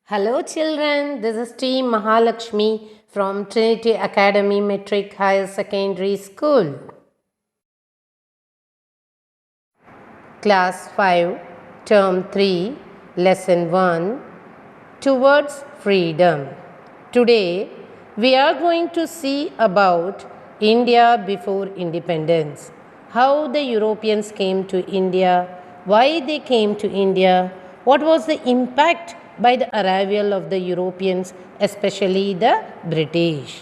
Hello, children. This is T. Mahalakshmi from Trinity Academy Metric Higher Secondary School. Class 5, Term 3, Lesson 1 Towards Freedom. Today, we are going to see about India before independence, how the Europeans came to India, why they came to India, what was the impact by the arrival of the Europeans, especially the British.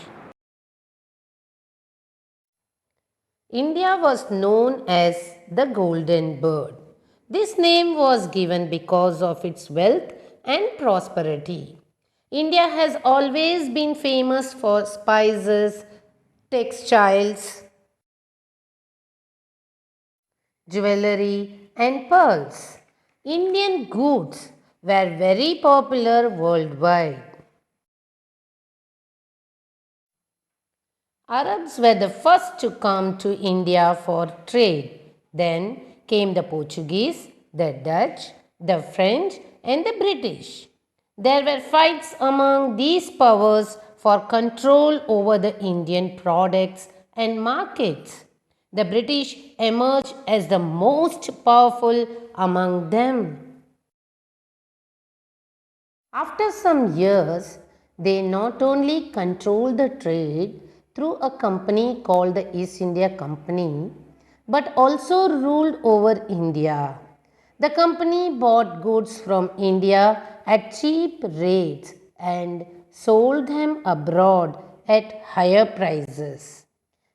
India was known as the Golden Bird. This name was given because of its wealth and prosperity. India has always been famous for spices, textiles, jewelry, and pearls. Indian goods were very popular worldwide. Arabs were the first to come to India for trade. Then came the Portuguese, the Dutch, the French, and the British. There were fights among these powers for control over the Indian products and markets. The British emerged as the most powerful among them. After some years, they not only controlled the trade through a company called the East India Company, but also ruled over India. The company bought goods from India at cheap rates and sold them abroad at higher prices.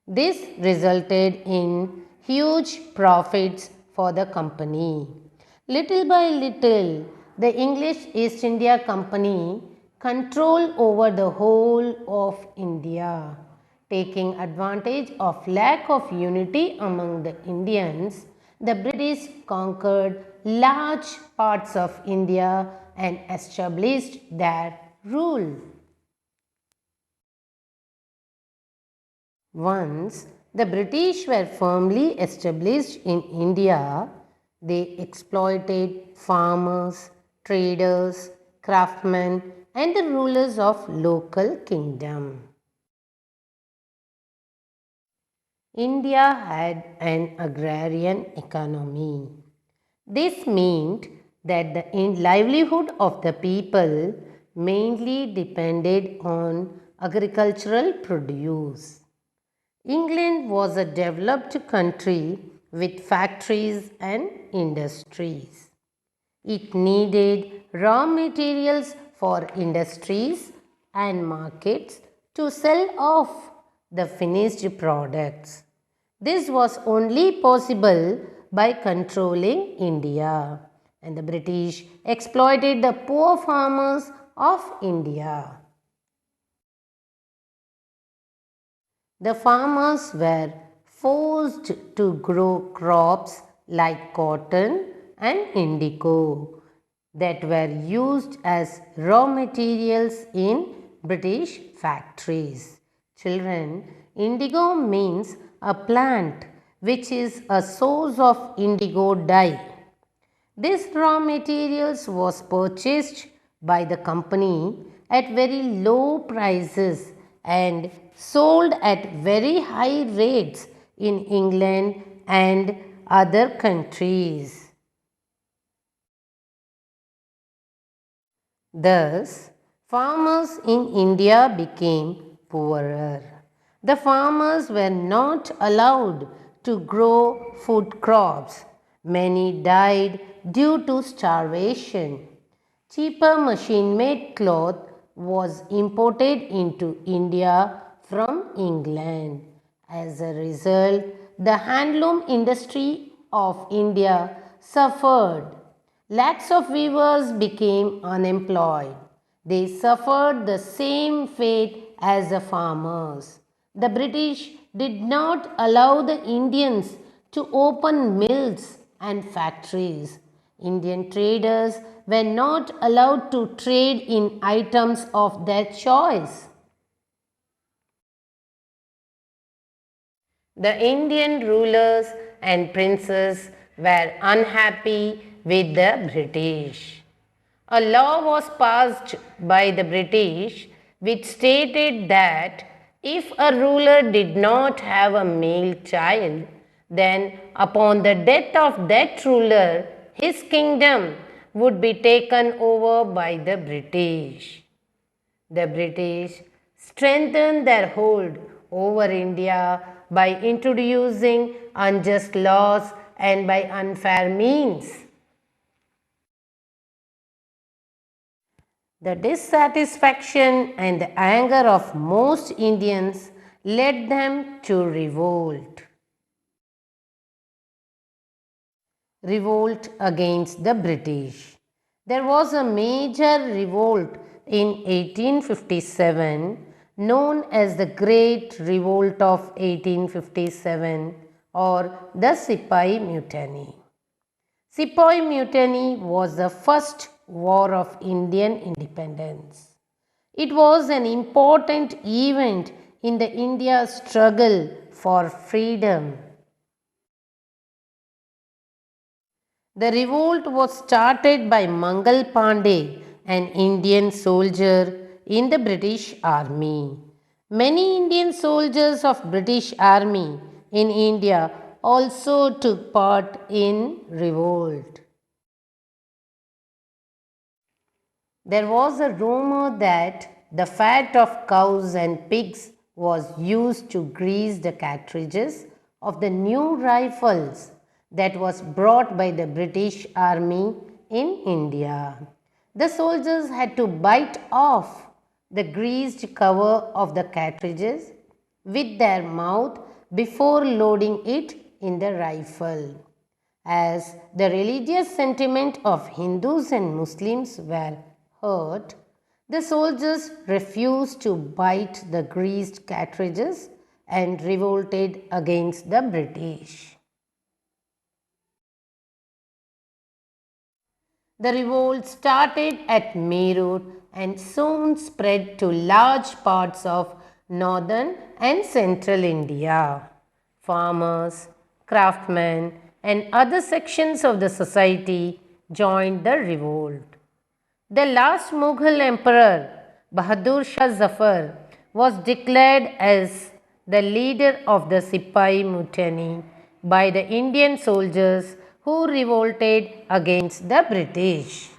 This resulted in huge profits for the company. Little by little, the English East India Company controlled over the whole of India. Taking advantage of lack of unity among the Indians, the British conquered large parts of India and established their rule. Once the British were firmly established in India, they exploited farmers, traders, craftsmen, and the rulers of local kingdom. India had an agrarian economy. This meant that the livelihood of the people mainly depended on agricultural produce. England was a developed country with factories and industries. It needed raw materials for industries and markets to sell off the finished products. This was only possible by controlling India, and the British exploited the poor farmers of India. The farmers were forced to grow crops like cotton and indigo that were used as raw materials in British factories. Children, indigo means a plant which is a source of indigo dye. This raw materials was purchased by the company at very low prices and sold at very high rates in England and other countries. Thus, farmers in India became poorer. The farmers were not allowed to grow food crops. Many died due to starvation. Cheaper machine made cloth was imported into India from England. As a result, the handloom industry of India suffered. Lakhs of weavers became unemployed. They suffered the same fate as the farmers. The British did not allow the Indians to open mills and factories. Indian traders were not allowed to trade in items of their choice. The Indian rulers and princes were unhappy with the British. A law was passed by the British which stated that if a ruler did not have a male child, then upon the death of that ruler, his kingdom would be taken over by the British. The British strengthened their hold over India by introducing unjust laws and by unfair means. The dissatisfaction and the anger of most Indians led them to revolt. Revolt against the British. There was a major revolt in 1857 known as the Great Revolt of 1857 or the Sepoy Mutiny. Sepoy Mutiny was the first war of Indian independence. It was an important event in the India's struggle for freedom. The revolt was started by Mangal Pandey, an Indian soldier in the British Army. Many Indian soldiers of British Army in India also took part in revolt. There was a rumor that the fat of cows and pigs was used to grease the cartridges of the new rifles that was brought by the British Army in India. The soldiers had to bite off the greased cover of the cartridges with their mouth before loading it in the rifle. As the religious sentiment of Hindus and Muslims were hurt, the soldiers refused to bite the greased cartridges and revolted against the British. The revolt started at Meerut and soon spread to large parts of northern and central India. Farmers, craftsmen, and other sections of the society joined the revolt. The last Mughal emperor, Bahadur Shah Zafar, was declared as the leader of the Sepoy Mutiny by the Indian soldiers who revolted against the British.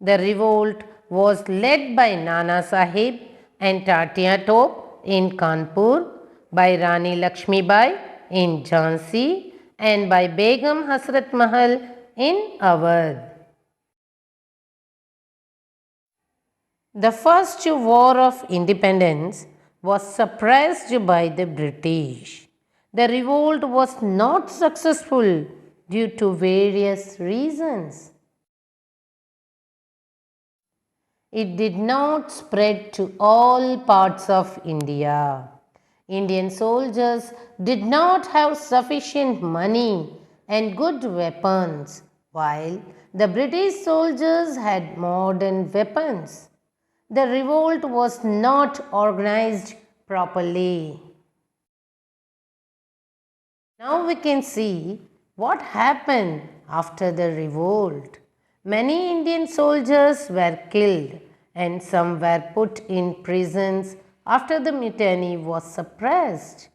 The revolt was led by Nana Sahib and Tatia Top in Kanpur, by Rani Lakshmi Bai in Jhansi, and by Begum Hasrat Mahal in Awadh. The first war of independence was suppressed by the British. The revolt was not successful due to various reasons. It did not spread to all parts of India. Indian soldiers did not have sufficient money and good weapons, while the British soldiers had modern weapons. The revolt was not organized properly. Now we can see what happened after the revolt. Many Indian soldiers were killed and some were put in prisons after the mutiny was suppressed.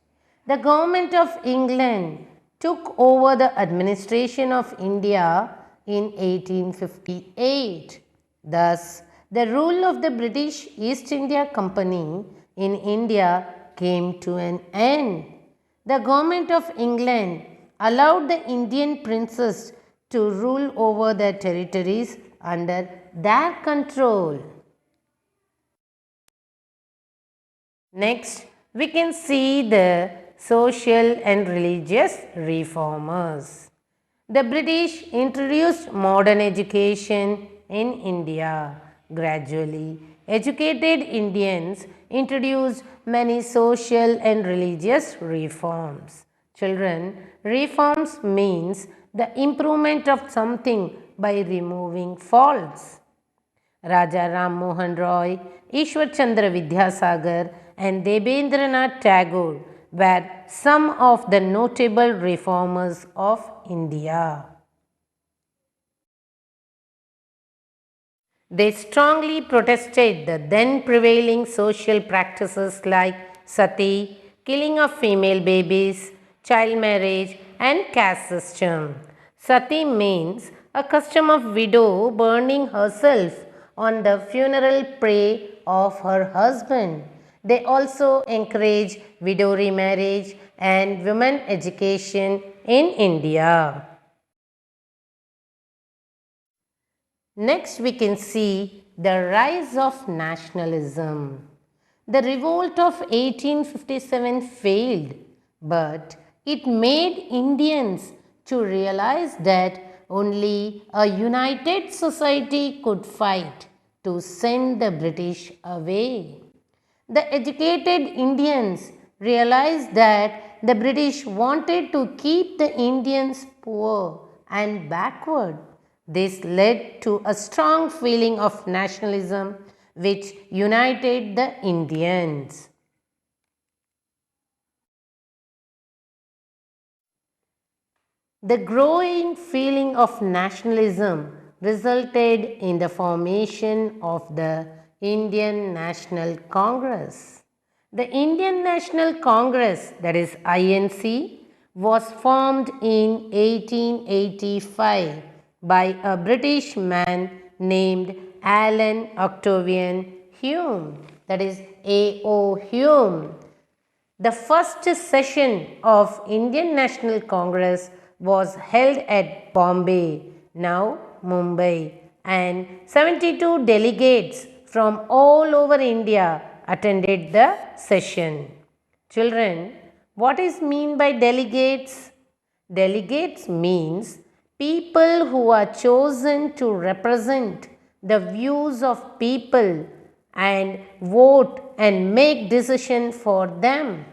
The government of England took over the administration of India in 1858. Thus, the rule of the British East India Company in India came to an end. The government of England allowed the Indian princes to rule over their territories under their control. Next, we can see the social and religious reformers. The British introduced modern education in India. Gradually, educated Indians introduced many social and religious reforms. Children, reforms means the improvement of something by removing faults. Raja Ram Mohan Roy, Ishwar Chandra Vidyasagar, and Debendranath Tagore were some of the notable reformers of India. They strongly protested the then prevailing social practices like sati, killing of female babies, child marriage, and caste system. Sati means a custom of widow burning herself on the funeral pyre of her husband. They also encourage widow remarriage and women education in India. Next, we can see the rise of nationalism. The revolt of 1857 failed, but it made Indians to realize that only a united society could fight to send the British away. The educated Indians realized that the British wanted to keep the Indians poor and backward. This led to a strong feeling of nationalism which united the Indians. The growing feeling of nationalism resulted in the formation of the Indian National Congress. The Indian National Congress, that is INC, was formed in 1885 by a British man named Alan Octavian Hume, that is A.O. Hume. The first session of Indian National Congress was held at Bombay, now Mumbai, and 72 delegates from all over India attended the session. Children, what is mean by delegates? Delegates means people who are chosen to represent the views of people and vote and make decision for them.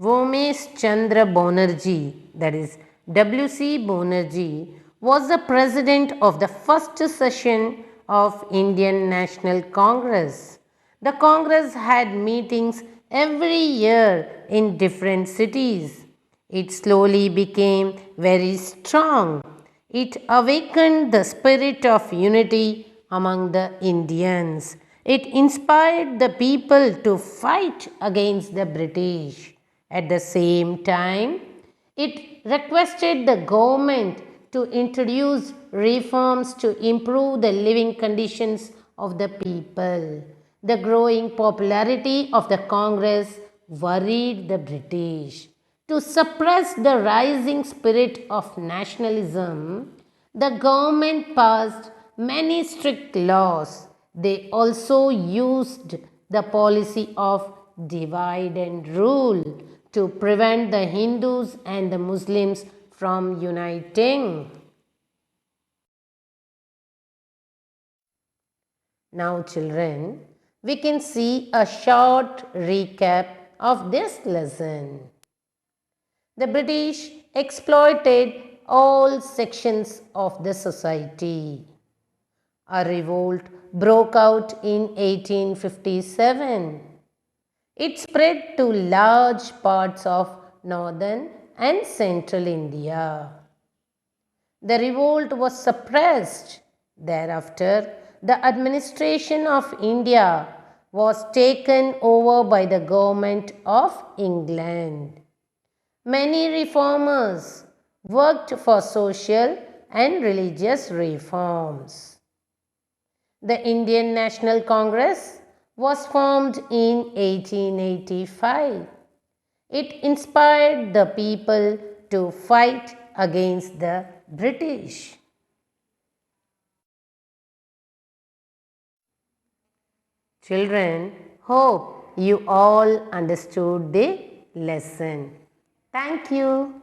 Vomesh Chandra Banerjee, that is W.C. Banerjee, was the president of the first session of Indian National Congress. The Congress had meetings every year in different cities. It slowly became very strong. It awakened the spirit of unity among the Indians. It inspired the people to fight against the British. At the same time, it requested the government to introduce reforms to improve the living conditions of the people. The growing popularity of the Congress worried the British. To suppress the rising spirit of nationalism, the government passed many strict laws. They also used the policy of divide and rule to prevent the Hindus and the Muslims from uniting. Now, children, we can see a short recap of this lesson. The British exploited all sections of the society. A revolt broke out in 1857. It spread to large parts of northern and central India. The revolt was suppressed. Thereafter, the administration of India was taken over by the government of England. Many reformers worked for social and religious reforms. The Indian National Congress was formed in 1885. It inspired the people to fight against the British. Children, hope you all understood the lesson. Thank you.